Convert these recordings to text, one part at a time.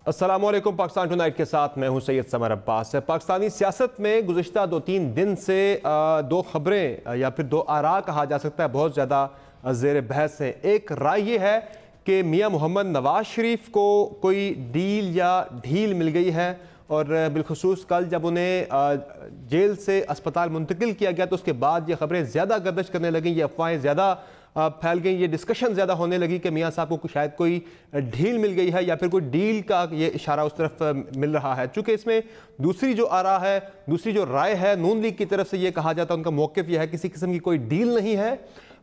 السلام علیکم، پاکستان ٹونائٹ کے ساتھ میں ہوں سید سمر عباس۔ پاکستانی سیاست میں گزشتہ 2-3 دن سے دو خبریں یا پھر دو آراء کہا جا سکتا ہے بہت زیادہ زیر بحث ہیں۔ ایک رائے یہ ہے کہ میاں محمد نواز شریف کو کوئی ڈیل یا ڈھیل مل گئی ہے، اور بالخصوص کل جب انہیں جیل سے اسپتال منتقل کیا گیا تو اس کے بعد یہ خبریں زیادہ گردش کرنے لگیں، یہ افواہیں زیادہ پھیل گئیں، یہ ڈسکشن زیادہ ہونے لگی کہ میاں صاحب کو شاید کوئی ڈھیل مل گئی ہے یا پھر کوئی ڈیل کا یہ اشارہ اس طرف مل رہا ہے۔ چونکہ اس میں دوسری جو آراء ہے، دوسری جو رائے ہے، نون لیگ کی طرف سے یہ کہا جاتا ہے، ان کا موقف یہ ہے کسی قسم کی کوئی ڈیل نہیں ہے۔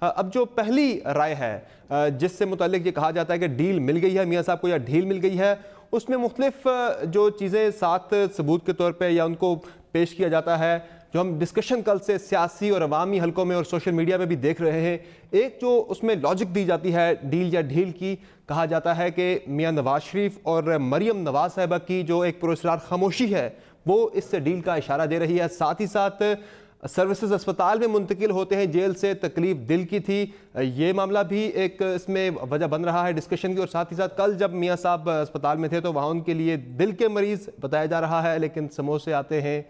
اب جو پہلی رائے ہے جس سے متعلق یہ کہا جاتا ہے کہ ڈیل مل گئی ہے میاں صاحب کو یا ڈھیل مل گئی ہے، اس میں مختلف جو چیزیں ساتھ ثبوت کے طور پہ یا ان کو پیش کیا جاتا ہے، جو ہم ڈسکشن کل سے سیاسی اور عوامی حلقوں میں اور سوشل میڈیا پہ بھی دیکھ رہے ہیں۔ ایک جو اس میں لاجک دی جاتی ہے ڈیل یا ڈھیل کی، کہا جاتا ہے کہ میاں نواز شریف اور مریم نواز صاحبہ کی جو ایک پراسرار خاموشی ہے وہ اس سے ڈیل کا اشارہ دے رہی ہے۔ ساتھ ہی ساتھ سروسز اسپتال میں منتقل ہوتے ہیں جیل سے، تکلیف دل کی تھی، یہ معاملہ بھی ایک اس میں وجہ بن رہا ہے ڈسکشن کی۔ اور ساتھ ہی ساتھ کل جب میاں صاحب اسپتال میں تھے تو وہاں ان کے لیے دل کے مریض بتایا جا رہا ہے، لیکن سموسے آتے ہیں،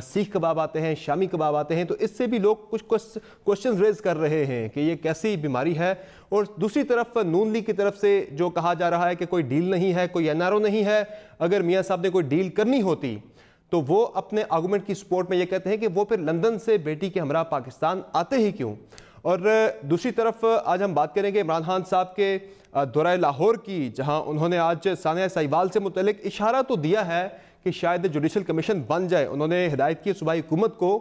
سیخ کباب آتے ہیں، شامی کباب آتے ہیں، تو اس سے بھی لوگ کچھ کوشچنز ریز کر رہے ہیں کہ یہ کیسی بیماری ہے۔ اور دوسری طرف نون لیگ کی طرف سے جو کہا جا رہا ہے کہ کوئی ڈیل نہیں ہے، کوئی NRO نہیں ہے، اگر میاں صاحب نے کوئی ڈیل کرنی ہوتی تو وہ اپنے آرگومنٹ کی سپورٹ میں یہ کہتے ہیں کہ وہ پھر لندن سے بیٹی کے ہمراہ پاکستان آتے ہی کیوں۔ اور دوسری طرف آج ہم بات کریں گے عمران خان صاحب کے دورہ لاہور کی، جہاں انہوں نے آج ثانیہ سہیوال سے متعلق اشارہ تو دیا ہے کہ شاید جوڈیشل کمیشن بن جائے۔ انہوں نے ہدایت کی صوبائی حکومت کو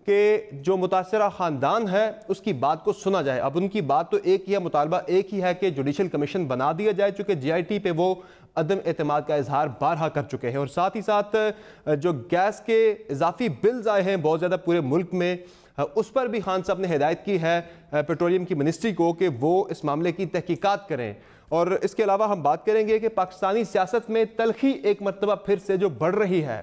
کہ جو متاثرہ خاندان ہے اس کی بات کو سنا جائے۔ اب ان کی بات تو ایک ہی ہے، مطالبہ ایک ہی ہے کہ جوڈیشل کمیشن بنا دیا جائے، چونکہ GIT پہ وہ عدم اعتماد کا اظہار بارہا کر چکے ہیں۔ اور ساتھ ہی ساتھ جو گیس کے اضافی بلز آئے ہیں بہت زیادہ پورے ملک میں، اس پر بھی خان صاحب نے ہدایت کی ہے پیٹرولیم کی منسٹری کو کہ وہ اس معاملے کی تحقیقات کریں۔ اور اس کے علاوہ ہم بات کریں گے کہ پاکستانی سیاست میں تلخی ایک مرتبہ پھر سے جو بڑھ رہی ہے۔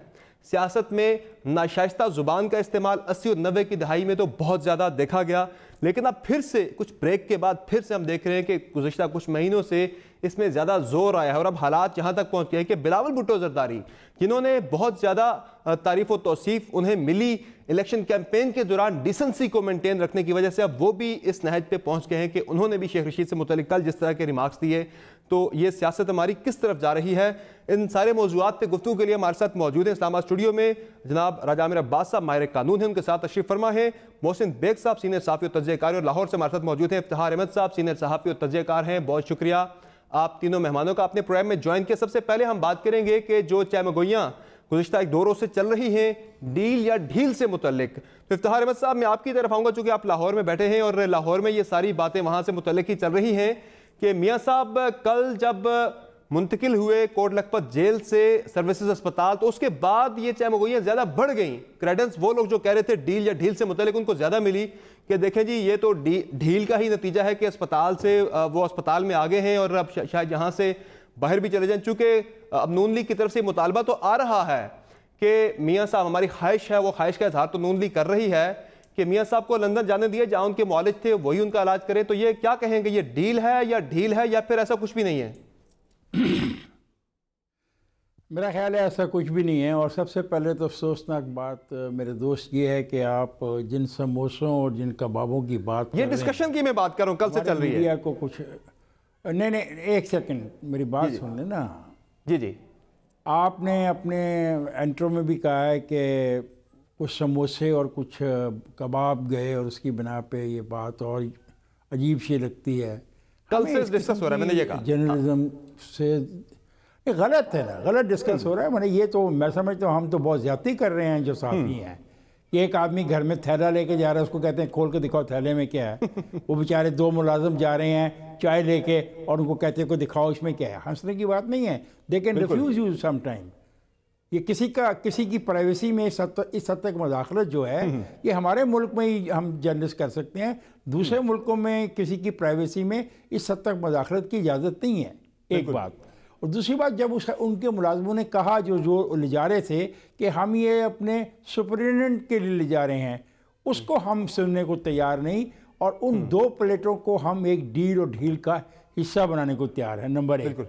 سیاست میں ناشائستہ زبان کا استعمال 80 اور 90 کی دہائی میں تو بہت زیادہ دیکھا گیا، لیکن اب پھر سے کچھ بریک کے بعد پھر سے ہم دیکھ رہے ہیں کہ گزشتہ کچھ مہینوں سے اس میں زیادہ زور آیا ہے۔ اور اب حالات یہاں تک پہنچ گئے ہیں کہ بلاول بھٹو زرداری، جنہوں نے بہت زیادہ تعریف و توصیف انہیں ملی الیکشن کیمپین کے دوران ڈیسنسی کو مینٹین رکھنے کی وجہ سے، اب وہ بھی اس نہج پہ پہنچ گئے ہیں کہ انہوں نے بھی شیخ رشید سے متعلق کل جس طرح کے ریمارکس دیے، تو یہ سیاست ہماری کس طرف جا رہی ہے۔ ان سارے موضوعات پہ گفتگو کے لیے ہمارے ساتھ موجود ہیں اسلام آباد اسٹوڈیو میں جناب راجہ عامر عباس صاحب، ماہر قانون ہیں، ان کے ساتھ تشریف فرما ہے محسن بیگ صاحب، سینئر صحافی اور تجزیہ کار، اور لاہور سے ہمارے ساتھ موجود ہیں افتخار احمد صاحب، سینئر صحافی اور تجزیہ کار ہیں۔ بہت شکریہ آپ تینوں مہمانوں کا اپنے پروگرام میں جوائن کیا۔ سب سے پہلے ہم بات کریں گے کہ جو چہمگوئیاں گزشتہ ایک دو روز سے چل رہی ہیں ڈیل یا ڈھیل سے متعلق، تو افتخار احمد صاحب میں آپ کی طرف آؤں گا، چونکہ آپ لاہور میں بیٹھے ہیں اور لاہور میں یہ ساری باتیں وہاں سے متعلق ہی چل رہی ہیں کہ میاں صاحب کل جب منتقل ہوئے کوٹ لکھپت جیل سے سروسز اسپتال تو اس کے بعد یہ چہمگوئیاں زیادہ بڑھ گئیں۔ کریڈنس وہ لوگ جو کہہ رہے تھے ڈیل یا ڈھیل سے متعلق ان کو زیادہ ملی کہ دیکھیں جی یہ تو ڈھیل کا ہی نتیجہ ہے کہ اسپتال سے وہ اسپتال میں آگے ہیں اور اب شاید یہاں سے باہر بھی چلے جائیں، چونکہ اب نون لیگ کی طرف سے مطالبہ تو آ رہا ہے کہ میاں صاحب ہماری خواہش ہے، وہ خواہش کا اظہار تو نون لیگ کر رہی ہے کہ میاں صاحب کو لندن جانے دیے، جہاں ان کے معالج تھے وہی ان کا علاج کریں، تو یہ کیا کہیں گے، یہ ڈیل ہے یا ڈھیل ہے یا پھر ایسا کچھ بھی نہیں ہے؟ میرا خیال ہے ایسا کچھ بھی نہیں ہے۔ اور سب سے پہلے تو افسوسناک بات میرے دوست یہ ہے کہ آپ جن سموسوں اور جن کبابوں کی بات یہ ڈسکشن کی میں بات کر رہا ہوں کل سے چل رہی ہے، میڈیا کو کچھ نہیں ایک سیکنڈ میری بات سن لیں نا۔ جی آپ نے اپنے انٹرو میں بھی کہا ہے کہ کچھ سموسے اور کچھ کباب گئے اور اس کی بنا پہ یہ بات اور عجیب سی لگتی ہے۔ کل سے ڈسکس ہو رہا ہے، میں نے یہ کہا جرنلزم سے غلط ہے نا، غلط ڈسکس ہو رہا ہے۔ میں نے یہ تو میں سمجھتا ہوں ہم تو بہت زیادتی کر رہے ہیں جو صحافی ہیں کہ ایک آدمی گھر میں تھیلا لے کے جا رہا ہے، اس کو کہتے ہیں کھول کے دکھاؤ تھیلے میں کیا ہے، وہ بیچارے دو ملازم جا رہے ہیں چائے لے کے اور ان کو کہتے ہیں کو دکھاؤ اس میں کیا ہے۔ ہنسنے کی بات نہیں ہے، they can refuse you some time. یہ کسی کی پرائیویسی میں اس حد تک مداخلت جو ہے یہ ہمارے ملک میں ہی ہم جرنلسٹ کر سکتے ہیں، دوسرے ملکوں میں کسی کی پرائیویسی میں اس حد تک مداخلت کی اجازت نہیں ہے، ایک بات۔ اور دوسری بات، جب ان کے ملازموں نے کہا جو لے جا رہے تھے کہ ہم یہ اپنے سپرنٹینڈنٹ کے لیے لے جا رہے ہیں، اس کو ہم سننے کو تیار نہیں، اور ان دو پلیٹوں کو ہم ایک ڈیل اور ڈھیل کا حصہ بنانے کو تیار ہیں، نمبر ایک۔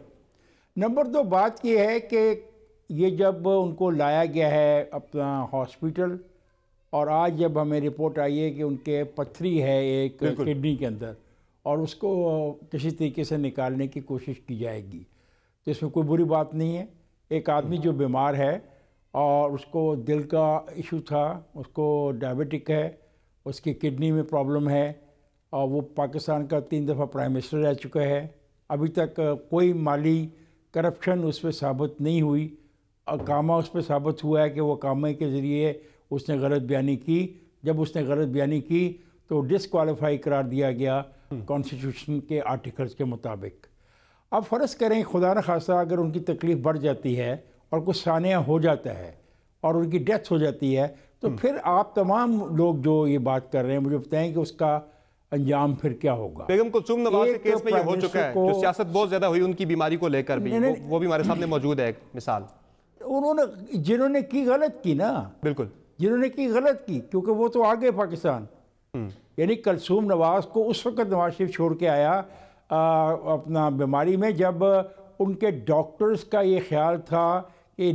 نمبر 2 بات یہ ہے کہ یہ جب ان کو لایا گیا ہے اپنا ہاسپٹل، اور آج جب ہمیں رپورٹ آئی ہے کہ ان کے پتھری ہے ایک کڈنی کے اندر، اور اس کو کسی طریقے سے نکالنے کی کوشش کی جائے گی، تو اس میں کوئی بری بات نہیں ہے۔ ایک آدمی جو بیمار ہے اور اس کو دل کا ایشو تھا، اس کو ڈائبٹک ہے، اس کی کڈنی میں پرابلم ہے، اور وہ پاکستان کا 3 دفعہ پرائم منسٹر رہ چکا ہے، ابھی تک کوئی مالی کرپشن اس پہ ثابت نہیں ہوئی۔ اقامہ اس پہ ثابت ہوا ہے کہ وہ اقامے کے ذریعے اس نے غلط بیانی کی۔ جب اس نے غلط بیانی کی تو ڈسکوالیفائی قرار دیا گیا کانسٹیٹیوشن کے آرٹیکلز کے مطابق۔ اب فرض کریں خدا نخواستہ اگر ان کی تکلیف بڑھ جاتی ہے اور کچھ سانحہ ہو جاتا ہے اور ان کی ڈیتھ ہو جاتی ہے، تو پھر آپ تمام لوگ جو یہ بات کر رہے ہیں مجھے بتائیں کہ اس کا انجام پھر کیا ہوگا۔ بیگم کلثوم نواز کے کیس میں یہ ہو چکا ہے، جو سیاست بہت زیادہ ہوئی ان کی بیماری کو لے کر بھی، وہ بھی ہمارے سامنے موجود ہے ایک مثال۔ انہوں نے جنہوں نے کی غلط کی نا، بالکل جنہوں نے کی غلط کی، کیونکہ وہ تو آگے پاکستان، یعنی کلثوم نواز کو اس وقت نواز شریف چھوڑ کے آیا اپنا بیماری میں جب ان کے ڈاکٹرز کا یہ خیال تھا کہ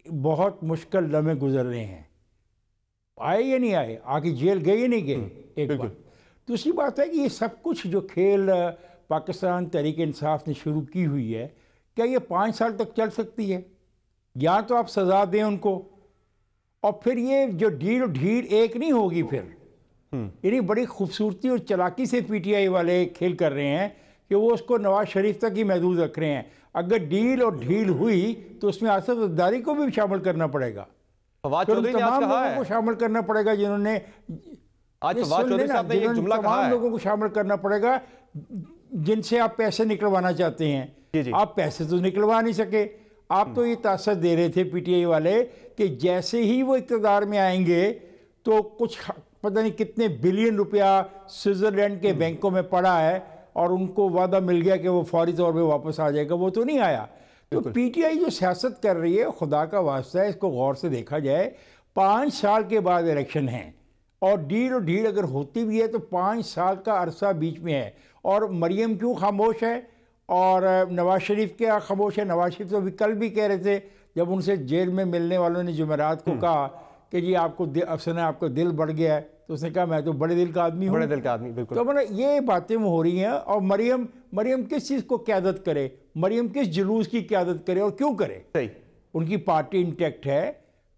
بہت مشکل لمحے گزر رہے ہیں۔ آئے یا نہیں آئے، آگے جیل گئے یا نہیں گئے، ایک بات۔ دوسری بات ہے کہ یہ سب کچھ جو کھیل پاکستان تحریک انصاف نے شروع کی ہوئی ہے، کیا یہ 5 سال تک چل سکتی ہے؟ یا تو آپ سزا دیں ان کو، اور پھر یہ جو ڈھیل ڈھیل ایک نہیں ہوگی پھر، یعنی بڑی خوبصورتی اور چلاکی سے پی ٹی آئی والے کھیل کر رہے ہیں کہ وہ اس کو نواز شریف تک ہی محدود رکھ رہے ہیں۔ اگر ڈیل اور ڈھیل ہوئی تو اس میں آصف زرداری کو بھی شامل کرنا پڑے گا، تمام لوگوں کو شامل کرنا پڑے گا جنہوں نے تمام لوگوں کو شامل کرنا پڑے گا جن سے آپ پیسے نکلوانا چاہتے ہیں۔ آپ پیسے تو نکلوا نہیں سکے، آپ تو یہ تاثر دے رہے تھے پی ٹی آئی والے کہ جیسے ہی وہ اقتدار میں آئیں گے تو کچھ پتہ نہیں کتنے بلین روپیہ سوئٹزرلینڈ کے بینکوں میں پڑا ہے، اور ان کو وعدہ مل گیا کہ وہ فوری طور پہ واپس آ جائے گا، وہ تو نہیں آیا۔ تو پی ٹی آئی جو سیاست کر رہی ہے خدا کا واسطہ ہے اس کو غور سے دیکھا جائے۔ 5 سال کے بعد الیکشن ہیں، اور ڈیل اور ڈھیل اگر ہوتی بھی ہے تو 5 سال کا عرصہ بیچ میں ہے، اور مریم کیوں خاموش ہے اور نواز شریف کیا خاموش ہے؟ نواز شریف تو ابھی کل بھی کہہ رہے تھے جب ان سے جیل میں ملنے والوں نے جمعرات کو کہا کہ جی آپ کو افسانہ آپ کو دل بڑھ گیا ہے، تو اس نے کہا میں تو بڑے دل کا آدمی ہوں، بڑے دل کا آدمی، بالکل۔ تو یہ باتیں ہو رہی ہیں، اور مریم کس چیز کو قیادت کرے، مریم کس جلوس کی قیادت کرے اور کیوں کرے؟ ان کی پارٹی انٹیکٹ ہے،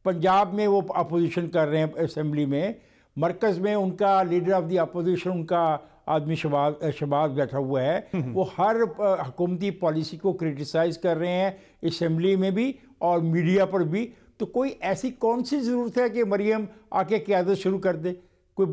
پنجاب میں وہ اپوزیشن کر رہے ہیں اسمبلی میں، مرکز میں ان کا لیڈر آف دی اپوزیشن ان کا آدمی شہباز بیٹھا ہوا ہے، وہ ہر حکومتی پالیسی کو کرٹیسائز کر رہے ہیں اسمبلی میں بھی اور میڈیا پر بھی۔ تو کوئی ایسی کون سی ضرورت ہے کہ مریم آ کے قیادت شروع کر دے؟ کوئی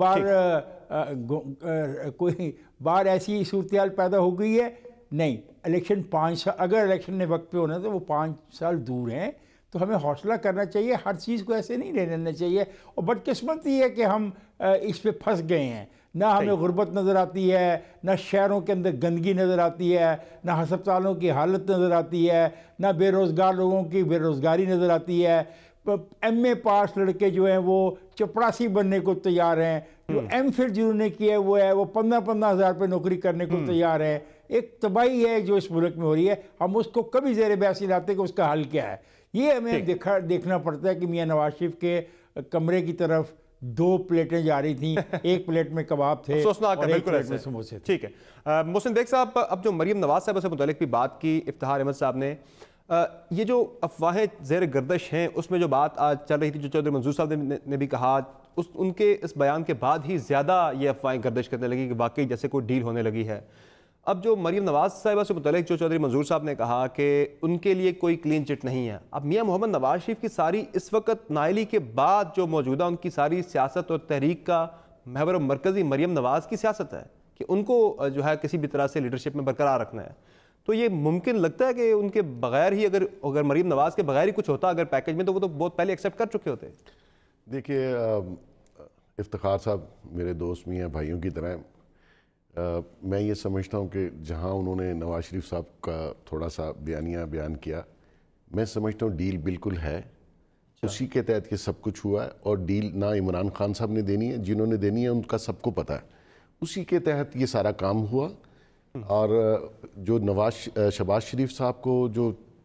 بار ایسی صورتحال پیدا ہو گئی ہے؟ نہیں۔ الیکشن 5 سال، اگر الیکشن نے وقت پہ ہونا تو وہ 5 سال دور ہیں، تو ہمیں حوصلہ کرنا چاہیے، ہر چیز کو ایسے نہیں لے لینا چاہیے۔ اور بدقسمتی ہے کہ ہم اس پہ پھنس گئے ہیں، نہ ہمیں غربت نظر آتی ہے، نہ شہروں کے اندر گندگی نظر آتی ہے، نہ ہسپتالوں کی حالت نظر آتی ہے، نہ بے روزگار لوگوں کی بے روزگاری نظر آتی ہے۔ ایم اے پاس لڑکے جو ہیں وہ چپڑاسی بننے کو تیار ہیں، جو ایم فل جنہوں نے کیا ہے وہ 15-15 ہزار پہ نوکری کرنے کو تیار ہیں۔ ایک تباہی ہے جو اس ملک میں ہو رہی ہے، ہم اس کو کبھی زیر بحث نہیں لاتے کہ اس کا حل کیا ہے۔ یہ ہمیں دیکھنا پڑتا ہے کہ میاں نواز شریف کے کمرے کی طرف 2 پلیٹیں جا رہی تھیں، ایک پلیٹ میں کباب تھے اور ایک پلیٹ میں سموسے تھے۔ ٹھیک ہے محسن بیگ صاحب، اب جو مریم نواز صاحبہ سے متعلق بھی بات کی افتخار احمد صاحب نے، یہ جو افواہیں زیر گردش ہیں اس میں جو بات آج چل رہی تھی، جو چودھری منظور صاحب نے بھی کہا، ان کے اس بیان کے بعد ہی زیادہ یہ افواہیں گردش کرنے لگی کہ واقعی جیسے کوئی ڈیل ہونے لگی ہے۔ اب جو مریم نواز صاحبہ سے متعلق جو چودھری منظور صاحب نے کہا کہ ان کے لیے کوئی کلین چٹ نہیں ہے، اب میاں محمد نواز شریف کی ساری اس وقت نائلی کے بعد جو موجودہ ان کی ساری سیاست اور تحریک کا محور مرکزی مریم نواز کی سیاست ہے کہ ان کو جو ہے کسی بھی طرح سے لیڈرشپ میں برقرار رکھنا ہے، تو یہ ممکن لگتا ہے کہ ان کے بغیر ہی اگر مریم نواز کے بغیر ہی کچھ ہوتا اگر پیکج میں، تو وہ تو بہت پہلے ایکسیپٹ کر چکے ہوتے۔ دیکھیے افتخار صاحب میرے دوست بھی ہیں، بھائیوں کی طرح، میں یہ سمجھتا ہوں کہ جہاں انہوں نے نواز شریف صاحب کا تھوڑا سا بیان کیا، میں سمجھتا ہوں ڈیل بالکل ہے، اسی کے تحت یہ سب کچھ ہوا ہے، اور ڈیل نہ عمران خان صاحب نے دینی ہے، جنہوں نے دینی ہے ان کا سب کو پتہ ہے، اسی کے تحت یہ سارا کام ہوا۔ اور جو شہباز شریف صاحب کو جو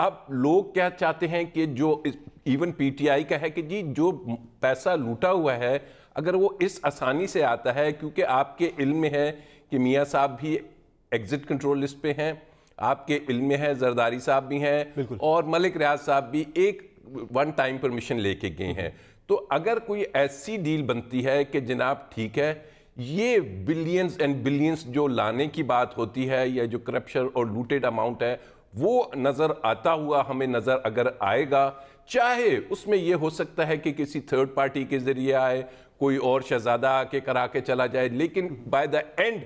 اب لوگ کیا چاہتے ہیں کہ جو ایون پی ٹی آئی کا ہے کہ جی جو پیسہ لوٹا ہوا ہے اگر وہ اس آسانی سے آتا ہے، کیونکہ آپ کے علم میں ہے کہ میاں صاحب بھی ایگزٹ کنٹرول لسٹ پہ ہیں، آپ کے علم میں ہے زرداری صاحب بھی ہیں اور ملک ریاض صاحب بھی ایک ون ٹائم پرمیشن لے کے گئے ہیں، تو اگر کوئی ایسی ڈیل بنتی ہے کہ جناب ٹھیک ہے یہ بلینز اینڈ بلینز جو لانے کی بات ہوتی ہے یا جو کرپشن اور لوٹڈ اماؤنٹ ہے وہ نظر آتا ہوا ہمیں نظر اگر آئے گا، چاہے اس میں یہ ہو سکتا ہے کہ کسی تھرڈ پارٹی کے ذریعے آئے، کوئی اور شہزادہ آ کے کرا کے چلا جائے، لیکن بائی دا اینڈ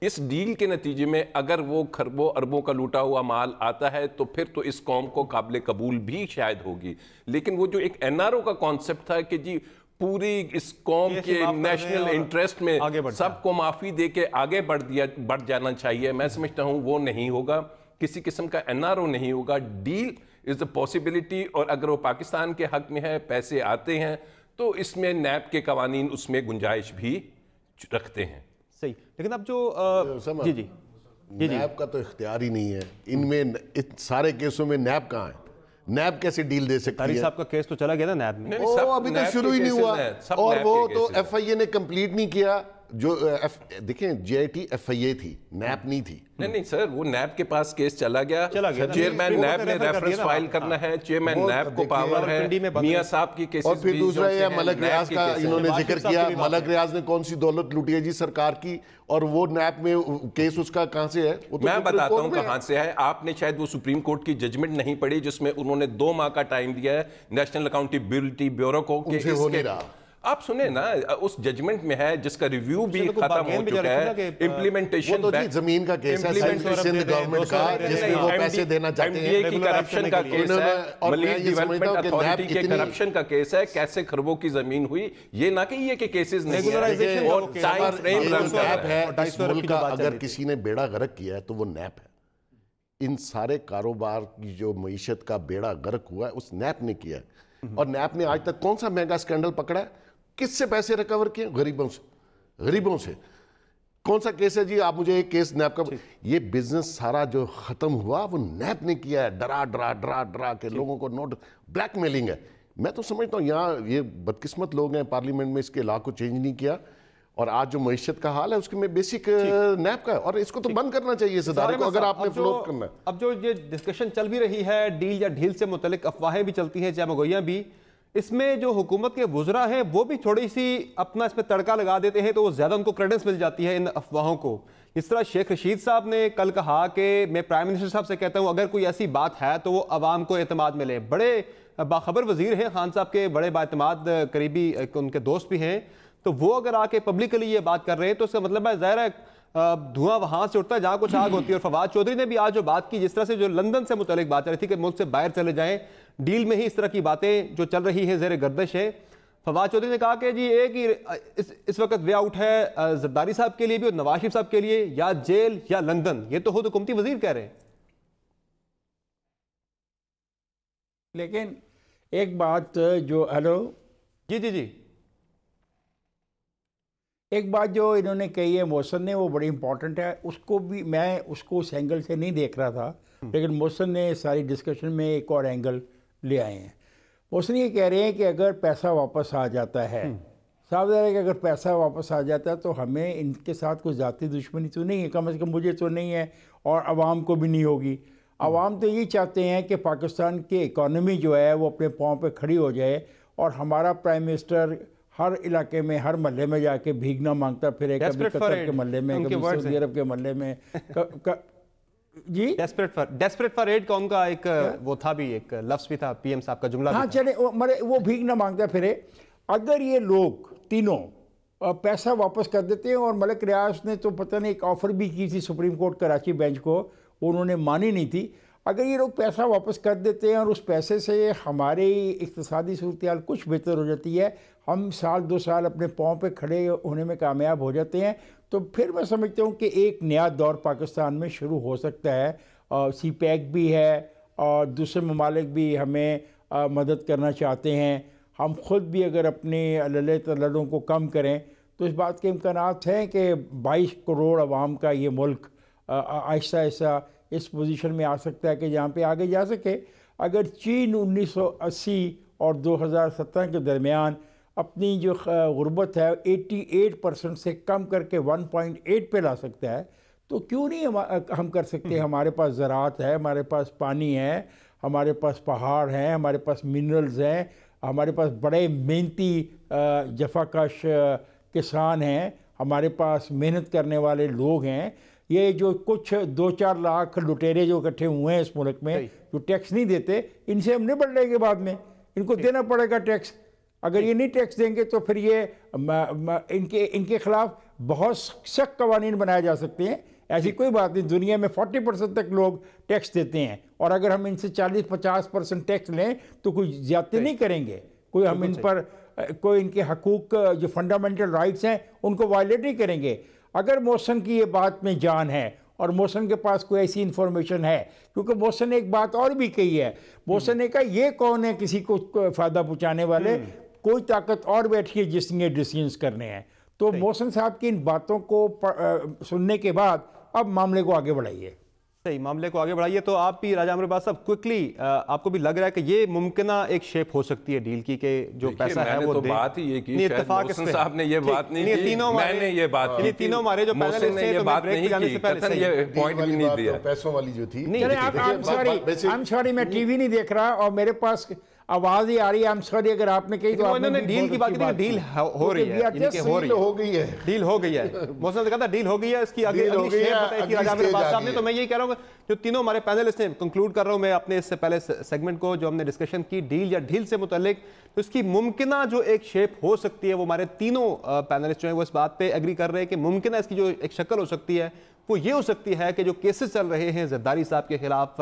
اس ڈیل کے نتیجے میں اگر وہ کھربوں اربوں کا لوٹا ہوا مال آتا ہے تو پھر تو اس قوم کو قابل قبول بھی شاید ہوگی۔ لیکن وہ جو ایک این آر او کا کانسیپٹ تھا کہ جی پوری اس قوم کے نیشنل انٹرسٹ میں سب کو معافی دے کے آگے بڑھ جانا چاہیے، میں سمجھتا ہوں وہ نہیں ہوگا، کسی قسم کا این آر او نہیں ہوگا۔ ڈیل از اے پاسبلٹی، اور اگر وہ پاکستان کے حق میں ہے، پیسے آتے ہیں تو اس میں نیب کے قوانین اس میں گنجائش بھی رکھتے ہیں۔ صحیح، لیکن اب جو جی نیب کا تو اختیار ہی نہیں ہے ان میں، سارے کیسوں میں نیب کہاں ہے؟ نیب کیسے ڈیل دے سکتی ہے؟ تاریخ صاحب کا کیس تو چلا گیا نا نیب میں، ابھی تو شروع ہی نہیں ہوا، اور وہ تو ایف آئی اے نے کمپلیٹ نہیں کیا۔ جو دیکھیں جے آئی ٹی ایف آئی اے تھی، نیب نہیں تھی۔ نہیں سر، وہ نیب کے پاس کیس چلا گیا، چیئرمین نیب نے ریفرنس فائل کرنا ہے، چیئرمین نیب کو پاور ہے، میاں صاحب کی کیسز بھی، اور پھر دوسرا یہ ملک ریاض کا انہوں نے ذکر کیا، ملک ریاض نے کون سی دولت لوٹی ہے جی سرکار کی، اور وہ نیب میں کیس اس کا کہاں سے ہے؟ میں بتاتا ہوں کہاں سے ہے، آپ نے شاید وہ سپریم کورٹ کی ججمنٹ نہیں پڑھی جس میں انہوں نے 2 ماہ کا ٹائم دیا ہے نیشنل اکاؤنٹیبلٹی بیورو کو کہ ہو نہیں رہا۔ آپ سنیں نا، اس ججمنٹ میں ہے جس کا ریویو بھی ختم ہو چکا ہے، امپلیمنٹیشن وہ تو زمین کا کیس ہے سندھ گورنمنٹ کا، جس میں وہ پیسے دینا چاہتے ہیں، کی کرپشن کا کیس ہے، ملک ڈیولپمنٹ اتھارٹی کے کرپشن کا کیس ہے، کیسے خربوں کی زمین ہوئی، یہ نہ کہ یہ کہ کیسز نہیں ہیں، اور ٹائم فریم رنتا ہے۔ اس ملک کا اگر کسی نے بیڑا غرق کیا ہے تو وہ نیب ہے۔ ان سارے کاروبار کی جو معیشت کا بیڑا غرق ہوا ہے اس نیب نے کیا ہے، اور نیب نے آج تک کون سا میگا اسکینڈل پکڑا ہے؟ کس سے پیسے ریکور کیے؟ غریبوں سے۔ کون سا کیس ہے جی؟ آپ مجھے ایک کیس نیب کا، یہ بزنس سارا جو ختم ہوا وہ نیب نے کیا ہے، ڈرا کے لوگوں کو نوٹ، بلیک میلنگ ہے۔ میں تو سمجھتا ہوں یہاں یہ بدقسمت لوگ ہیں پارلیمنٹ میں اس کے لا کو چینج نہیں کیا، اور آج جو معیشت کا حال ہے اس کے میں بیسک نیب کا ہے، اور اس کو تو بند کرنا چاہیے اس ادارے کو اگر آپ نے فلوٹ کرنا ہے۔ اب جو یہ ڈسکشن چل بھی رہی ہے ڈیل یا ڈھیل سے متعلق، افواہیں بھی چلتی ہیں، چاہے مگویاں بھی، اس میں جو حکومت کے وزراء ہیں وہ بھی تھوڑی سی اپنا اس میں تڑکا لگا دیتے ہیں، تو وہ زیادہ ان کو کریڈنس مل جاتی ہے ان افواہوں کو۔ اس طرح شیخ رشید صاحب نے کل کہا کہ میں پرائم منسٹر صاحب سے کہتا ہوں اگر کوئی ایسی بات ہے تو وہ عوام کو اعتماد میں لے۔ بڑے باخبر وزیر ہیں، خان صاحب کے بڑے باعتماد قریبی ان کے دوست بھی ہیں، تو وہ اگر آ کے پبلکلی یہ بات کر رہے ہیں تو اس کا مطلب ہے ظاہر ہے دھواں وہاں سے اٹھتا ہے جہاں کچھ آگ ہوتی ہے۔ اور فواد چودھری نے بھی آج جو بات کی، جس طرح سے جو لندن سے متعلق بات چل رہی تھی کہ ملک سے باہر چلے جائیں، ڈیل میں ہی اس طرح کی باتیں جو چل رہی ہیں زیر گردش ہے۔ فواد چودھری نے کہا کہ جی ایک ہی اس وقت وے آؤٹ ہے زرداری صاحب کے لیے بھی اور نواز شریف صاحب کے لیے، یا جیل یا لندن۔ یہ تو خود حکومتی وزیر کہہ رہے ہیں۔ لیکن ایک بات جو جی ایک بات جو انہوں نے کہی ہے محسن نے، وہ بڑی امپورٹنٹ ہے، اس کو بھی میں اس کو اس اینگل سے نہیں دیکھ رہا تھا، لیکن محسن نے ساری ڈسکشن میں ایک اور اینگل لے آئے ہیں۔ محسن یہ کہہ رہے ہیں کہ اگر پیسہ واپس آ جاتا ہے، صاف ظاہر ہے کہ اگر پیسہ واپس آ جاتا ہے تو ہمیں ان کے ساتھ کوئی ذاتی دشمنی تو نہیں ہے، کم از کم مجھے تو نہیں ہے، اور عوام کو بھی نہیں ہوگی۔ عوام تو یہ چاہتے ہیں کہ پاکستان کی اکانومی جو ہے وہ اپنے پاؤں پہ کھڑی ہو جائے، اور ہمارا پرائم منسٹر ہر علاقے میں، ہر محلے میں جا کے بھیگنا مانگتا پھرے، کبھی قطر کے محلے میں، کبھی سعودی عرب کے محلے میں۔ جی ڈیسپریٹ فار ایڈ کا ان کا ایک وہ تھا بھی، ایک لفظ بھی تھا، پی ایم صاحب کا جملہ۔ ہاں چلے، وہ بھیگنا مانگتا پھرے۔ اگر یہ لوگ تینوں پیسہ واپس کر دیتے ہیں، اور ملک ریاض نے تو پتہ نہیں ایک آفر بھی کی تھی سپریم کورٹ کراچی بینچ کو، انہوں نے مانی نہیں تھی، اگر یہ لوگ پیسہ واپس کر دیتے ہیں اور اس پیسے سے ہماری اقتصادی صورتحال کچھ بہتر ہو جاتی ہے، ہم سال 2 سال اپنے پاؤں پہ کھڑے ہونے میں کامیاب ہو جاتے ہیں، تو پھر میں سمجھتا ہوں کہ ایک نیا دور پاکستان میں شروع ہو سکتا ہے۔ سی پیک بھی ہے، اور دوسرے ممالک بھی ہمیں مدد کرنا چاہتے ہیں، ہم خود بھی اگر اپنے عللے تللوں کو کم کریں تو اس بات کے امکانات ہیں کہ 22 کروڑ عوام کا یہ ملک آہستہ آہستہ اس پوزیشن میں آ سکتا ہے کہ جہاں پہ آگے جا سکے. اگر چین 1980 اور 2017 کے درمیان اپنی جو غربت ہے 88% سے کم کر کے 1.8 پہ لا سکتا ہے تو کیوں نہیں ہم کر سکتے؟ ہمارے پاس زراعت ہے, ہمارے پاس پانی ہے, ہمارے پاس پہاڑ ہیں, ہمارے پاس منرلز ہیں, ہمارے پاس بڑے محنتی جفاکش کسان ہیں, ہمارے پاس محنت کرنے والے لوگ ہیں. یہ جو کچھ 2-4 لاکھ لٹیرے جو اکٹھے ہوئے ہیں اس ملک میں جو ٹیکس نہیں دیتے, ان سے ہم نبٹ لیں گے بعد میں. ان کو دینا پڑے گا ٹیکس. اگر یہ نہیں ٹیکس دیں گے تو پھر یہ ان کے خلاف بہت سخت قوانین بنائے جا سکتے ہیں. ایسی کوئی بات نہیں, دنیا میں 40% تک لوگ ٹیکس دیتے ہیں, اور اگر ہم ان سے 40-50% ٹیکس لیں تو کوئی زیادتی نہیں کریں گے, کوئی ہم ان پر کوئی ان کے حقوق جو فنڈامنٹل رائٹس ہیں ان کو وائلیٹ نہیں کریں گے. اگر محسن کی یہ بات میں جان ہے اور محسن کے پاس کوئی ایسی انفارمیشن ہے, کیونکہ محسن نے ایک بات اور بھی کہی ہے, محسن نے کہا یہ کون ہے کسی کو فائدہ پہنچانے والے, کوئی طاقت اور بیٹھی ہے جس نے ڈیسیژنز کرنے ہیں. تو محسن صاحب کی ان باتوں کو سننے کے بعد اب معاملے کو آگے بڑھائیے. صحیح, معاملے کو آگے بڑھائیے. تو آپ بھی راجہ عمر عباس صاحب کوئکلی آپ کو بھی لگ رہا ہے کہ یہ ممکنہ ایک شیپ ہو سکتی ہے ڈیل کی کہ جو پیسہ ہے وہ دے؟ بات ہی یہ کی, شاید محسن صاحب نے یہ بات نہیں کی, میں نے یہ بات کی, تینوں ہمارے جو محسن نے یہ بات نہیں کی, قطعاً یہ پوائنٹ بھی نہیں دیا. پیسوں والی جو تھی, I'm sorry میں ٹی وی نہیں دیکھ رہا اور میرے پاس آواز ہی آ رہی ہے. I'm sorry اگر آپ نے کہی تو انہوں نے ڈیل کی بات کی, ڈیل ہو رہی ہے, ڈیل ہو گئی ہے. محسن نے کہا تھا ڈیل ہو گئی ہے, اس کی اگلی شیپ بتائی تھی راجہ عمر عباس صاحب نے. تو میں یہی کہہ رہا ہوں جو تینوں ہمارے پینلسٹ ہیں, کنکلوڈ کر رہا ہوں میں اپنے اس سے پہلے سیگمنٹ کو جو ہم نے ڈسکشن کی ڈیل یا ڈھیل سے متعلق, تو اس کی ممکنہ جو ایک شیپ ہو سکتی ہے وہ ہمارے تینوں پینلسٹ جو ہیں وہ اس بات پہ ایگری کر رہے ہیں کہ ممکنہ اس کی جو ایک شکل ہو سکتی ہے وہ یہ ہو سکتی ہے کہ جو کیسز چل رہے ہیں زرداری صاحب کے خلاف,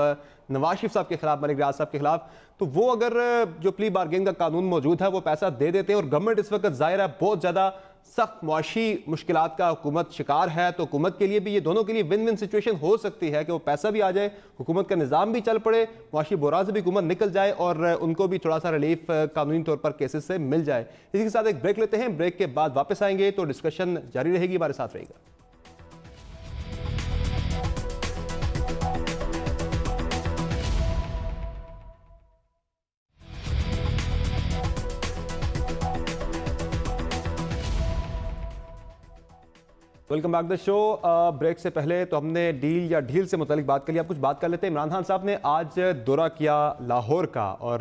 نواز شریف صاحب کے خلاف, ملک ریاض صاحب کے خلاف, تو وہ اگر جو پلی بارگیننگ کا قانون موجود ہے وہ پیسہ دے دیتے ہیں, اور گورنمنٹ اس وقت ظاہر ہے بہت زیادہ سخت معاشی مشکلات کا حکومت شکار ہے, تو حکومت کے لیے بھی یہ دونوں کے لیے ون ون سچویشن ہو سکتی ہے کہ وہ پیسہ بھی آ جائے, حکومت کا نظام بھی چل پڑے, معاشی بحران سے بھی حکومت نکل جائے اور ان کو بھی تھوڑا سا ریلیف قانونی طور پر کیسز سے مل جائے. اسی کے ساتھ ایک بریک لیتے ہیں, بریک کے بعد واپس آئیں گے تو ڈسکشن جاری رہے گی, ہمارے ساتھ رہے گا. Welcome back the show. Break سے پہلے تو ہم نے ڈیل یا ڈھیل سے متعلق بات کر لی, اب کچھ بات کر لیتے ہیں. عمران خان صاحب نے آج دورہ کیا لاہور کا, اور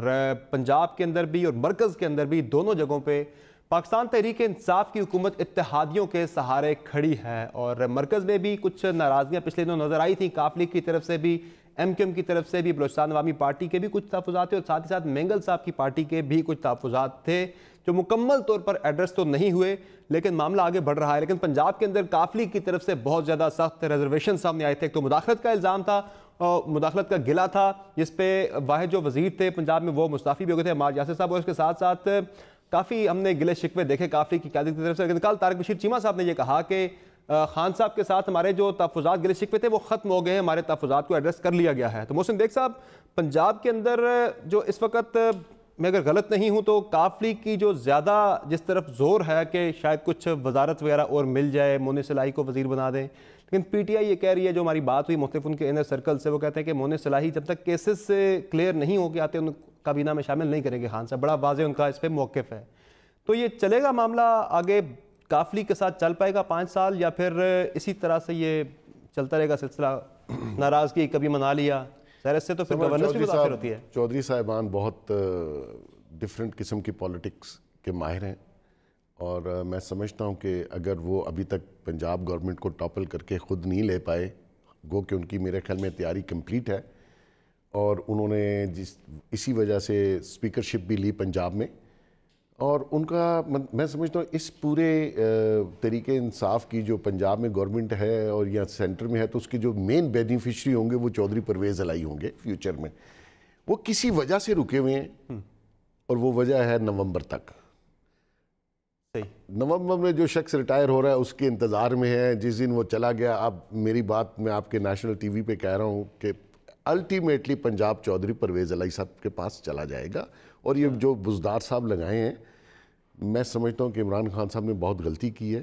پنجاب کے اندر بھی اور مرکز کے اندر بھی دونوں جگہوں پہ پاکستان تحریک انصاف کی حکومت اتحادیوں کے سہارے کھڑی ہے, اور مرکز میں بھی کچھ ناراضگیاں پچھلے دنوں نظر آئی تھیں, کاف لیگ کی طرف سے بھی, ایم کیو ایم کی طرف سے بھی, بلوچستان عوامی پارٹی کے بھی کچھ تحفظات تھے, اور ساتھ ہی ساتھ مینگل صاحب کی پارٹی کے بھی کچھ تحفظات تھے جو مکمل طور پر ایڈریس تو نہیں ہوئے, لیکن معاملہ آگے بڑھ رہا ہے. لیکن پنجاب کے اندر کاف لیگ کی طرف سے بہت زیادہ سخت ریزرویشن سامنے آئے تھے. تو مداخلت کا الزام تھا, مداخلت کا گلہ تھا, جس پہ واحد جو وزیر تھے پنجاب میں وہ مستعفی بھی ہو گئے تھے, عمار یاسر صاحب, اور اس کے ساتھ ساتھ کافی ہم نے گلے شکوے دیکھے کاف لیگ کی قیادت کی طرف سے. لیکن کل طارق بشیر چیمہ صاحب نے یہ کہا کہ خان صاحب کے ساتھ ہمارے جو تحفظات گلے شکوے تھے وہ ختم ہو گئے ہیں, ہمارے تحفظات کو ایڈریس کر لیا گیا ہے. تو محسن بیگ صاحب, پنجاب کے اندر جو اس وقت میں اگر غلط نہیں ہوں تو کاف لیگ کی جو زیادہ جس طرف زور ہے کہ شاید کچھ وزارت وغیرہ اور مل جائے, مونی صلاحی کو وزیر بنا دیں, لیکن پی ٹی آئی یہ کہہ رہی ہے, جو ہماری بات ہوئی مختلف ان کے انر سرکل سے, وہ کہتے ہیں کہ مونی صلاحی جب تک کیسز سے کلیئر نہیں ہو کے آتے ان کابینہ میں شامل نہیں کریں گے. خان صاحب بڑا واضح ان کا اس پہ موقف ہے. تو یہ چلے گا معاملہ آگے, کاف لیگ کے ساتھ چل پائے گا 5 سال, یا پھر اسی طرح سے یہ چلتا رہے گا سلسلہ, ناراضگی کبھی منا لیا, اس سے تو پھر گورننس بھی متاثر ہوتی ہے. چودھری صاحبان بہت ڈفرینٹ قسم کی پالیٹکس کے ماہر ہیں, اور میں سمجھتا ہوں کہ اگر وہ ابھی تک پنجاب گورنمنٹ کو ٹاپل کر کے خود نہیں لے پائے, گو کہ ان کی میرے خیال میں تیاری کمپلیٹ ہے, اور انہوں نے اسی وجہ سے اسپیکرشپ بھی لی پنجاب میں, اور ان کا میں سمجھتا ہوں اس پورے طریقے انصاف کی جو پنجاب میں گورنمنٹ ہے اور یا سینٹر میں ہے, تو اس کے جو مین بینیفیشری ہوں گے وہ چودھری پرویز الہی ہوں گے فیوچر میں. وہ کسی وجہ سے رکے ہوئے ہیں, اور وہ وجہ ہے نومبر تک. نومبر میں جو شخص ریٹائر ہو رہا ہے اس کے انتظار میں ہے, جس دن وہ چلا گیا. اب میری بات میں آپ کے نیشنل ٹی وی پہ کہہ رہا ہوں کہ الٹیمیٹلی پنجاب چودھری پرویز الہی صاحب کے پاس چلا جائے گا. اور یہ جو بزدار صاحب لگائے ہیں, میں سمجھتا ہوں کہ عمران خان صاحب نے بہت غلطی کی ہے.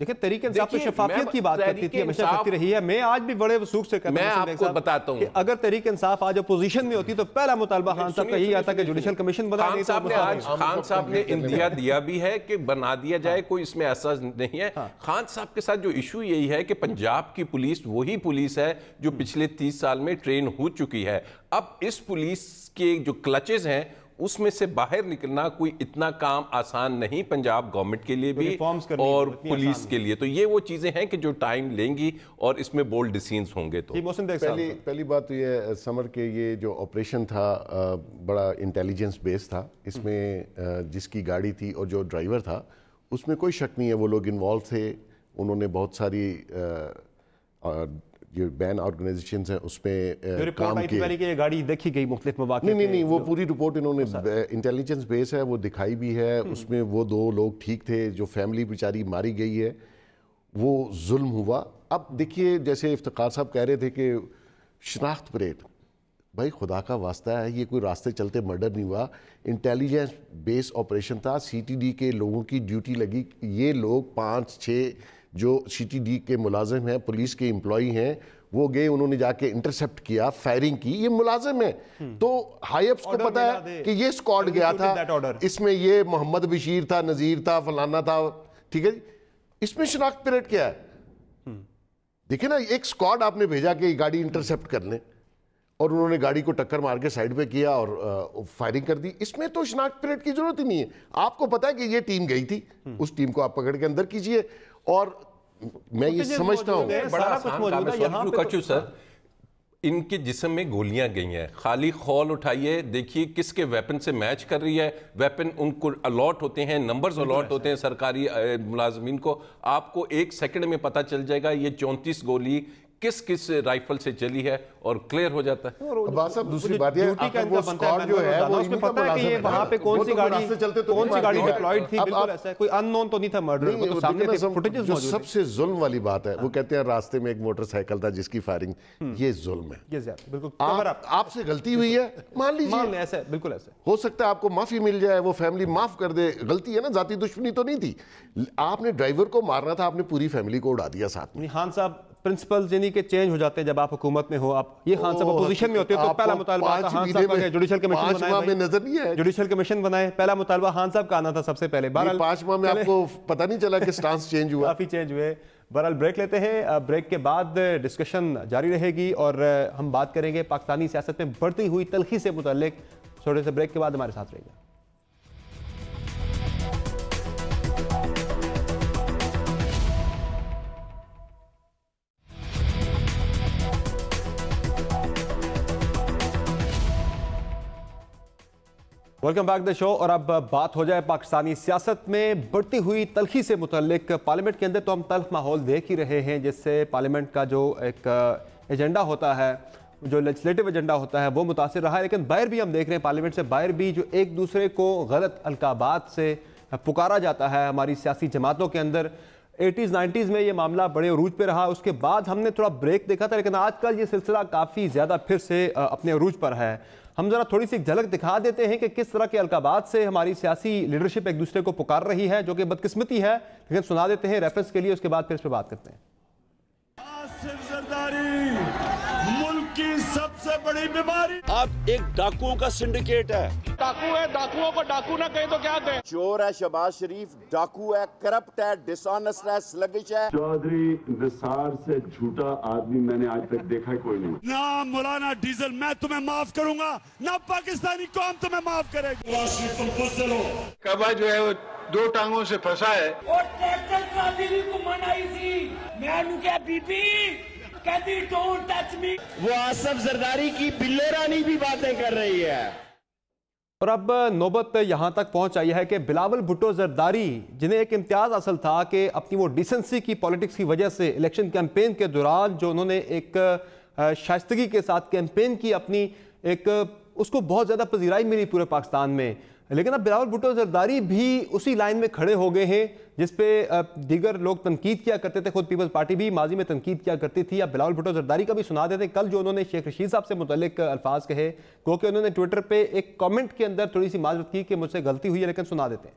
دیکھیں تحریک انصاف تو دیکھیے، شفافیت کی بات کرتی تھی، ہمیشہ کرتی رہی ہے. میں آج بھی بڑے وثوق سے کہتا ہوں میں آپ کو بتاتا ہوں کہ اگر تحریک انصاف آج اپوزیشن میں ہوتی تو پہلا مطالبہ خان صاحب کا یہی آتا کہ جوڈیشل کمیشن بنا خان صاحب نے آج خان صاحب نے اندیا دیا بھی ہے کہ بنا دیا جائے، کوئی اس میں ایسا نہیں ہے. خان صاحب کے ساتھ جو ایشو یہی ہے کہ پنجاب کی پولیس وہی پولیس ہے جو پچھلے 30 سال میں ٹرین ہو چکی ہے. اب اس پولیس کے جو کلچز ہیں اس میں سے باہر نکلنا کوئی اتنا کام آسان نہیں پنجاب گورنمنٹ کے لیے بھی اور پولیس کے لیے. تو یہ وہ چیزیں ہیں کہ جو ٹائم لیں گی اور اس میں بولڈ ڈیسیزنز ہوں گے. تو پہلی بات تو یہ سمر کے یہ جو آپریشن تھا بڑا انٹیلیجنس بیس تھا. اس میں جس کی گاڑی تھی اور جو ڈرائیور تھا اس میں کوئی شک نہیں ہے، وہ لوگ انوالو تھے. انہوں نے بہت ساری جو بین آرگنائزیشنز ہیں اس میں کام کیا. کہ گاڑی دیکھی گئی مختلف مواقع. نہیں وہ پوری رپورٹ انہوں نے انٹیلیجنس بیس ہے وہ دکھائی بھی ہے. اس میں وہ 2 لوگ ٹھیک تھے، جو فیملی بیچاری ماری گئی ہے وہ ظلم ہوا. اب دیکھیے جیسے افتخار صاحب کہہ رہے تھے کہ شناخت پریڈ، بھائی خدا کا واسطہ ہے، یہ کوئی راستے چلتے مرڈر نہیں ہوا. انٹیلیجنس بیس آپریشن تھا. سی ٹی ڈی کے لوگوں کی ڈیوٹی لگی. یہ لوگ 5-6 جو سی ٹی ڈی کے ملازم ہیں، پولیس کے امپلائی ہیں، وہ گئے، انہوں نے جا کے انٹرسپٹ کیا، فائرنگ کی. یہ ملازم ہیں. تو ہائی اپس کو پتا ہے کہ یہ سکواڈ گیا تھا، اس میں یہ محمد بشیر تھا، نذیر تھا، فلانا تھا. ٹھیک ہے جی، اس میں شناخت پریڈ کیا ہے؟ دیکھیں نا، ایک سکواڈ آپ نے بھیجا کہ گاڑی انٹرسپٹ کر لیں اور انہوں نے گاڑی کو ٹکر مار کے سائڈ پہ کیا اور فائرنگ کر دی. اس میں تو شناخت پریڈ کی ضرورت ہی نہیں ہے. آپ کو پتا ہے کہ یہ ٹیم گئی تھی، اس ٹیم کو آپ پکڑ کے اندر کیجئے. اور میں یہ سمجھتا ہوں بڑا آسان کام ہے. یہاں پہ سر ان کے جسم میں گولیاں گئی ہیں، خالی خول اٹھائیے، دیکھیے کس کے ویپن سے میچ کر رہی ہے. ویپن ان کو الاٹ ہوتے ہیں، نمبرز الاٹ ہوتے ہیں سرکاری ملازمین کو. آپ کو 1 سیکنڈ میں پتہ چل جائے گا یہ 34 گولی کس کس رائفل سے چلی ہے اور کلیئر ہو جاتا ہے. عباس صاحب دوسری بات یہ ہے وہ سکواڈ جو ہے وہ اس میں پتہ ہے کہ یہ وہاں پہ کون سی گاڑی ڈپلوائڈ تھی. بالکل ایسا ہے، کوئی ان نون تو نہیں تھا مرڈر. وہ تو سامنے فوٹیجز جو موجود ہیں. سب سے ظلم والی بات ہے وہ کہتے ہیں راستے میں ایک موٹر سائیکل تھا جس کی فائرنگ، یہ ظلم ہے. یہ زیادہ بالکل آپ سے غلطی ہوئی ہے، مان لیجیے. ایسا بالکل ایسا ہو سکتا ہے آپ کو معافی مل جائے، وہ فیملی معاف کر دے. غلطی ہے نا، ذاتی دشمنی تو نہیں تھی. آپ نے ڈرائیور کو مارنا تھا، آپ نے پوری فیملی کو اڑا دیا ساتھ میں. خان صاحب پرنسپلز یعنی کہ چینج ہو جاتے ہیں جب آپ حکومت میں ہو. آپ یہ خان صاحب اپوزیشن میں ہوتے ہیں تو پہلا مطالبہ خان صاحب کا جوڈیشل کمیشن بنائے. نظر نہیں ہے جوڈیشل کمیشن بنائے، پہلا مطالبہ خان صاحب کا آنا تھا سب سے پہلے. 5 ماہ میں آپ کو پتہ نہیں چلا کہ سٹانس چینج ہوا. کافی چینج ہوئے. بہرحال بریک لیتے ہیں. بریک کے بعد ڈسکشن جاری رہے گی اور ہم بات کریں گے پاکستانی سیاست میں بڑھتی ہوئی تلخی سے متعلق. چھوٹے سے بریک کے بعد ہمارے ساتھ رہے گا. ویلکم بیک دا شو. اور اب بات ہو جائے پاکستانی سیاست میں بڑھتی ہوئی تلخی سے متعلق. پارلیمنٹ کے اندر تو ہم تلخ ماحول دیکھ ہی رہے ہیں، جس سے پارلیمنٹ کا جو ایک ایجنڈا ہوتا ہے، جو لیجسلیٹو ایجنڈا ہوتا ہے وہ متاثر رہا ہے. لیکن باہر بھی ہم دیکھ رہے ہیں، پارلیمنٹ سے باہر بھی جو ایک دوسرے کو غلط القابات سے پکارا جاتا ہے ہماری سیاسی جماعتوں کے اندر. 80s 90s میں یہ معاملہ بڑے عروج پہ رہا. اس کے بعد ہم نے تھوڑا بریک دیکھا تھا، لیکن آج کل یہ سلسلہ کافی زیادہ پھر سے اپنے عروج پر ہے. ہم ذرا تھوڑی سی جھلک دکھا دیتے ہیں کہ کس طرح کے القابات سے ہماری سیاسی لیڈرشپ ایک دوسرے کو پکار رہی ہے، جو کہ بدقسمتی ہے، لیکن سنا دیتے ہیں ریفرنس کے لیے. اس کے بعد پھر اس پہ بات کرتے ہیں. آصف زرداری ملک کی سب سے بڑی بیماری. اب ایک ڈاکوؤں کا سنڈیکیٹ ہے. ڈاکو ہے، ڈاکوؤں کو ڈاکو نہ کہیں تو کیا کہیں؟ چور ہے شہباز شریف، ڈاکو ہے، کرپٹ ہے، ڈس آنسٹ ہے، سلگش ہے. چودھری نثار سے جھوٹا آدمی میں نے آج تک دیکھا کوئی نہیں. نہ مولانا ڈیزل میں تمہیں معاف کروں گا، نہ پاکستانی قوم تمہیں معاف کرے گی. تم بزدل ہو. کعبہ جو ہے وہ 2 ٹانگوں سے پھنسا ہے. اور ٹریکٹر قادری کو منائی سی، میں نے کہا بی بی کہتی ڈونٹ ٹچ می. وہ آصف زرداری کی بلے رانی بھی باتیں کر رہی ہے. اور اب نوبت یہاں تک پہنچ آئی ہے کہ بلاول بھٹو زرداری، جنہیں ایک امتیاز حاصل تھا کہ اپنی وہ ڈیسنسی کی پولیٹکس کی وجہ سے الیکشن کیمپین کے دوران جو انہوں نے ایک شائستگی کے ساتھ کیمپین کی اپنی، ایک اس کو بہت زیادہ پذیرائی ملی پورے پاکستان میں. لیکن اب بلاول بھٹو زرداری بھی اسی لائن میں کھڑے ہو گئے ہیں جس پہ دیگر لوگ تنقید کیا کرتے تھے. خود پیپلز پارٹی بھی ماضی میں تنقید کیا کرتی تھی. اب بلاول بھٹو زرداری کا بھی سنا دیتے ہیں. کل جو انہوں نے شیخ رشید صاحب سے متعلق الفاظ کہے، کیونکہ انہوں نے ٹویٹر پہ ایک کامنٹ کے اندر تھوڑی سی معذرت کی کہ مجھ سے غلطی ہوئی ہے، لیکن سنا دیتے ہیں.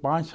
5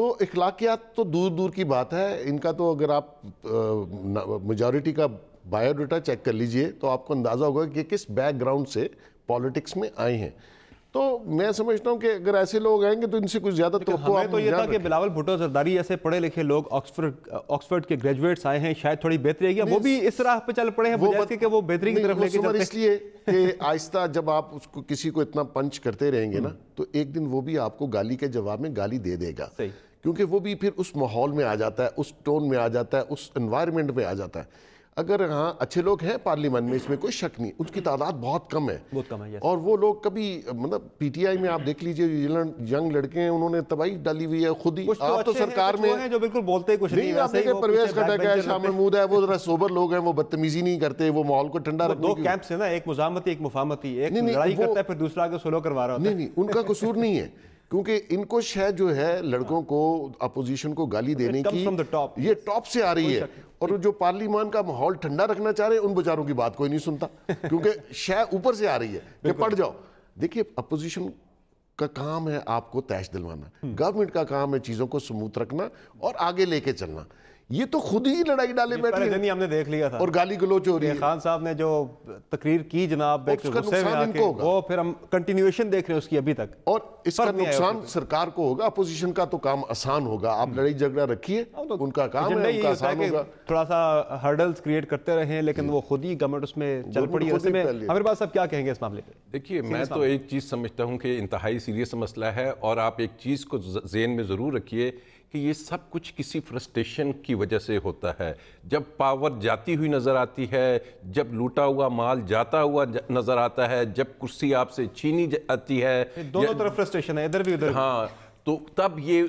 تو اخلاقیات تو دور دور کی بات ہے ان کا. تو اگر آپ میجورٹی کا بایو ڈیٹا چیک کر لیجئے تو آپ کو اندازہ ہوگا کہ کس بیک گراؤنڈ سے پالیٹکس میں آئے ہیں. تو میں سمجھتا ہوں کہ اگر ایسے لوگ آئیں گے تو ان سے کچھ زیادہ توقع. ہمیں تو یہ تھا کہ بلاول بھٹو زرداری ایسے پڑھے لکھے لوگ آکسفورڈ کے گریجویٹس آئے ہیں, شاید تھوڑی بہتری آئے گی. وہ بھی اس راہ پہ چل پڑے ہیں بجائے کہ وہ بہتری کی طرف لے کے چلتے ہیں. اس لیے کہ آہستہ جب آپ اس کو کسی کو اتنا پنچ کرتے رہیں گے نا تو ایک دن وہ بھی آپ کو گالی کے جواب میں گالی دے دے گا, کیونکہ وہ بھی پھر اس ماحول میں آ جاتا ہے, اس ٹون میں آ جاتا ہے, اس انوائرمنٹ میں آ جاتا ہے. اگر ہاں اچھے لوگ ہیں پارلیمنٹ میں, اس میں کوئی شک نہیں, اس کی تعداد بہت کم ہے, اور وہ لوگ کبھی مطلب پی ٹی آئی میں آپ دیکھ لیجئے ینگ لڑکے ہیں, انہوں نے تباہی ڈالی ہوئی ہے خود ہی. آپ تو سرکار میں جو بالکل بولتے کچھ نہیں, آپ دیکھیں پرویز خٹک ہے, شاہ محمود ہے, وہ ذرا سوبر لوگ ہیں, وہ بدتمیزی نہیں کرتے, وہ ماحول کو ٹھنڈا رکھنے کی. دو کیمپس ہیں نا, ایک مزاحمتی ایک مفاہمتی, ایک لڑائی کرتا ہے پھر دوسرا آگے سولو کروا رہا ہوتا ہے. نہیں ان کا قصور نہیں ہے, کیونکہ ان کو شاید جو ہے لڑکوں کو اپوزیشن کو گالی دینے کی یہ ٹاپ سے آ رہی ہے, اور جو پارلیمان کا ماحول ٹھنڈا رکھنا چاہ رہے ہیں ان بیچاروں کی بات کوئی نہیں سنتا, کیونکہ شاید اوپر سے آ رہی ہے کہ پڑھ جاؤ. دیکھیے اپوزیشن کا کام ہے آپ کو تیش دلوانا, گورنمنٹ کا کام ہے چیزوں کو سموتھ رکھنا اور آگے لے کے چلنا. یہ تو خود ہی لڑائی ڈالے بیٹھے ہیں, ہم نے دیکھ لیا تھا, اور گالی گلوچ ہو رہی ہے. خان صاحب نے جو تقریر کی جناب غصے میں آ کے, وہ پھر ہم کنٹینیویشن دیکھ رہے ہیں اس کی ابھی تک, اور اس کا نقصان سرکار کو ہوگا. اپوزیشن کا تو کام آسان ہوگا, آپ لڑائی جھگڑا رکھیے, ان کا کام ہے, ان کا آسان ہوگا. تھوڑا سا ہرڈلز کریٹ کرتے رہے, لیکن وہ خود ہی گورنمنٹ اس میں چل پڑی ہے. ہمارے پاس اب کیا کہیں گے اس معاملے پہ؟ دیکھیے میں تو ایک چیز سمجھتا ہوں کہ انتہائی سیریس مسئلہ ہے, اور آپ ایک چیز کو ذہن میں ضرور رکھیے کہ یہ سب کچھ کسی فرسٹریشن کی وجہ سے ہوتا ہے. جب پاور جاتی ہوئی نظر آتی ہے, جب لوٹا ہوا مال جاتا ہوا نظر آتا ہے, جب کرسی آپ سے چھینی جاتی ہے, دونوں طرف فرسٹریشن ہے, ادھر بھی ادھر. ہاں, تو تب یہ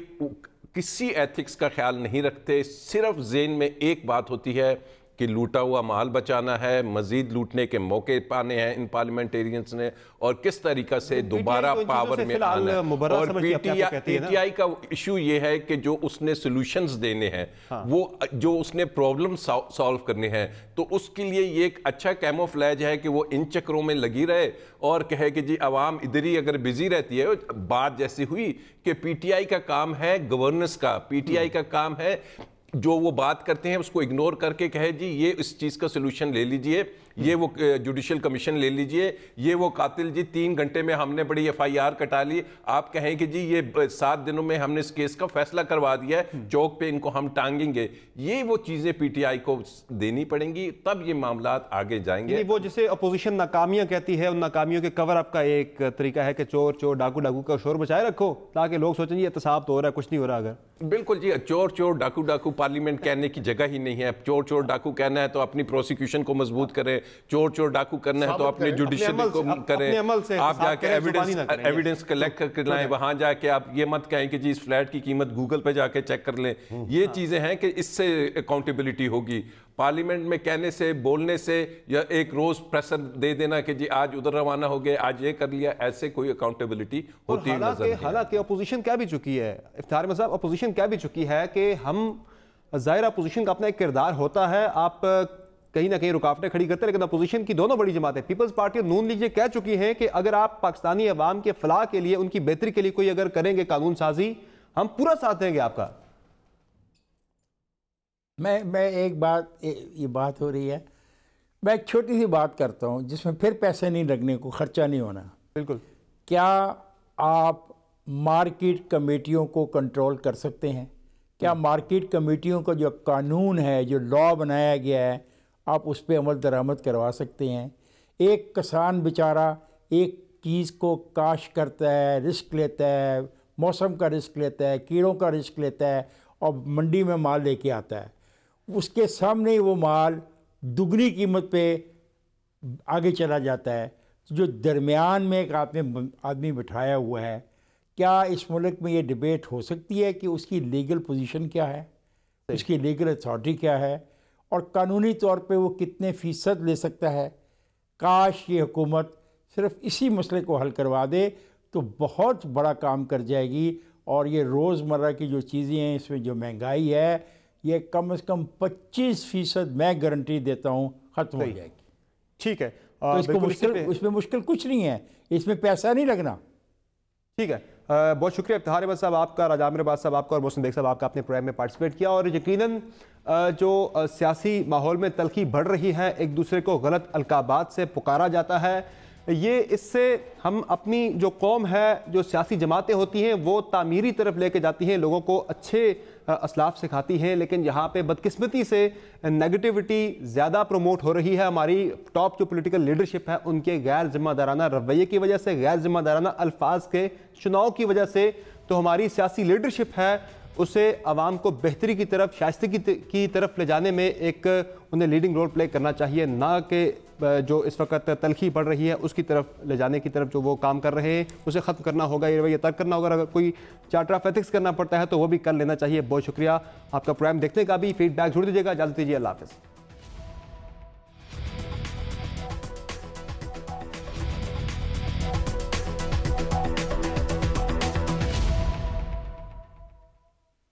کسی ایتھکس کا خیال نہیں رکھتے, صرف ذہن میں ایک بات ہوتی ہے کہ لوٹا ہوا مال بچانا ہے, مزید لوٹنے کے موقع پانے ہیں ان پارلیمنٹیرینز نے, اور کس طریقہ سے دوبارہ پاور میں آنا ہے. اور پی ٹی آئی کا ایشو یہ ہے کہ جو اس نے سلوشنز دینے ہیں, وہ جو اس نے پرابلم سالو کرنے ہیں, تو اس کے لیے یہ ایک اچھا کیموفلیج ہے کہ وہ ان چکروں میں لگی رہے اور کہے کہ جی عوام ادھر ہی اگر بزی رہتی ہے. بات جیسی ہوئی کہ پی ٹی آئی کا کام ہے گورننس کا, پی ٹی آئی کا کام ہے جو وہ بات کرتے ہیں اس کو اگنور کر کے کہے جی یہ اس چیز کا سلوشن لے لیجئے, یہ وہ جوڈیشل کمیشن لے لیجئے, یہ وہ قاتل جی 3 گھنٹے میں ہم نے بڑی ایف آئی آر کٹا لی, آپ کہیں کہ جی یہ 7 دنوں میں ہم نے اس کیس کا فیصلہ کروا دیا ہے, چوک پہ ان کو ہم ٹانگیں گے. یہ وہ چیزیں پی ٹی آئی کو دینی پڑیں گی, تب یہ معاملات آگے جائیں گے. وہ جسے اپوزیشن ناکامیاں کہتی ہے, ان ناکامیوں کے کور اپ کا ایک طریقہ ہے کہ چور چور ڈاکو ڈاکو کا شور بچائے رکھو, تاکہ لوگ سوچیں جی احتساب تو ہو رہا ہے, کچھ نہیں ہو رہا. اگر بالکل جی, چور چور ڈاکو ڈاکو پارلیمنٹ کہنے کی جگہ ہی نہیں ہے. چور چور ڈاکو کہنا ہے تو اپنی پروسیکیوشن کو مضبوط کریں, چور چور ڈاکو کرنا ہے تو اپنے جوڈیشل کو کریں, آپ جا کے ایویڈنس کلیکٹ کر کے لائیں, وہاں جا کے آپ یہ مت کہیں کہ جی اس فلیٹ کی قیمت گوگل پہ جا کے چیک کر لیں. یہ چیزیں ہیں کہ اس سے اکاؤنٹیبلٹی ہوگی. پارلیمنٹ میں کہنے سے, بولنے سے, یا ایک روز پریسر دے دینا کہ جی آج ادھر روانہ ہو گئے, آج یہ کر لیا, ایسے کوئی اکاؤنٹیبلٹی ہوتی نظر نہیں. حالانکہ اپوزیشن کیا بھی چکی ہے, افتخار احمد صاحب, اپوزیشن کیا بھی چکی ہے کہ ہم ظاہر اپوزیشن کا اپنا ایک کردار ہوتا ہے, آپ کہیں نہ کہیں رکاوٹیں کھڑی کرتے ہیں, لیکن اپوزیشن کی دونوں بڑی جماعتیں پیپلز پارٹی اور نون لیگ یہ کہہ چکی ہیں کہ اگر آپ پاکستانی عوام کے فلاح کے لیے, ان کی بہتری کے لیے کوئی اگر کریں گے قانون سازی, ہم پورا ساتھ دیں گے آپ کا. میں ایک بات, یہ بات ہو رہی ہے, میں ایک چھوٹی سی بات کرتا ہوں جس میں پھر پیسے نہیں لگنے کو, خرچہ نہیں ہونا. بالکل. کیا آپ مارکیٹ کمیٹیوں کو کنٹرول کر سکتے ہیں؟ کیا مارکیٹ کمیٹیوں کا جو قانون ہے, جو لا بنایا گیا ہے, آپ اس پہ عمل درآمد کروا سکتے ہیں؟ ایک کسان بیچارہ ایک چیز کو کاشت کرتا ہے, رسک لیتا ہے, موسم کا رسک لیتا ہے, کیڑوں کا رسک لیتا ہے, اور منڈی میں مال لے کے آتا ہے, اس کے سامنے وہ مال دگنی قیمت پہ آگے چلا جاتا ہے. جو درمیان میں ایک آدمی بٹھایا ہوا ہے, کیا اس ملک میں یہ ڈیبیٹ ہو سکتی ہے کہ اس کی لیگل پوزیشن کیا ہے, اس کی لیگل اتھارٹی کیا ہے, اور قانونی طور پہ وہ کتنے فیصد لے سکتا ہے؟ کاش یہ حکومت صرف اسی مسئلے کو حل کروا دے تو بہت بڑا کام کر جائے گی, اور یہ روزمرہ کی جو چیزیں ہیں, اس میں جو مہنگائی ہے, یہ کم از کم 25% میں گارنٹی دیتا ہوں ختم ہو جائے گی. ٹھیک ہے, تو اس میں مشکل کچھ نہیں ہے, اس میں پیسہ نہیں لگنا. ٹھیک ہے، بہت شکریہ افتخار احمد صاحب آپ کا، راجہ عامر عباس صاحب آپ کا، اور محسن بیگ صاحب آپ کا اپنے پروگرام میں پارٹیسپیٹ کیا. اور یقیناً جو سیاسی ماحول میں تلخی بڑھ رہی ہے، ایک دوسرے کو غلط القابات سے پکارا جاتا ہے، یہ اس سے ہم اپنی جو قوم ہے، جو سیاسی جماعتیں ہوتی ہیں وہ تعمیری طرف لے کے جاتی ہیں، لوگوں کو اچھے اسلاف سکھاتی ہیں، لیکن یہاں پہ بدقسمتی سے نیگیٹیوٹی زیادہ پروموٹ ہو رہی ہے. ہماری ٹاپ جو پولیٹیکل لیڈرشپ ہے ان کے غیر ذمہ دارانہ رویے کی وجہ سے، غیر ذمہ دارانہ الفاظ کے چناؤ کی وجہ سے. تو ہماری سیاسی لیڈرشپ ہے اسے عوام کو بہتری کی طرف، شائستگی کی طرف لے جانے میں ایک انہیں لیڈنگ رول پلے کرنا چاہیے، نہ کہ جو اس وقت تلخی پڑ رہی ہے اس کی طرف لے جانے کی طرف جو وہ کام کر رہے ہیں اسے ختم کرنا ہوگا، یہ رویہ ترک کرنا ہوگا. اگر کوئی چارٹر آف ایتھکس کرنا پڑتا ہے تو وہ بھی کر لینا چاہیے. بہت شکریہ آپ کا پروگرام دیکھنے کا بھی. فیڈ بیک ضرور دیجیے گا. اجازت دیجیے، اللہ حافظ.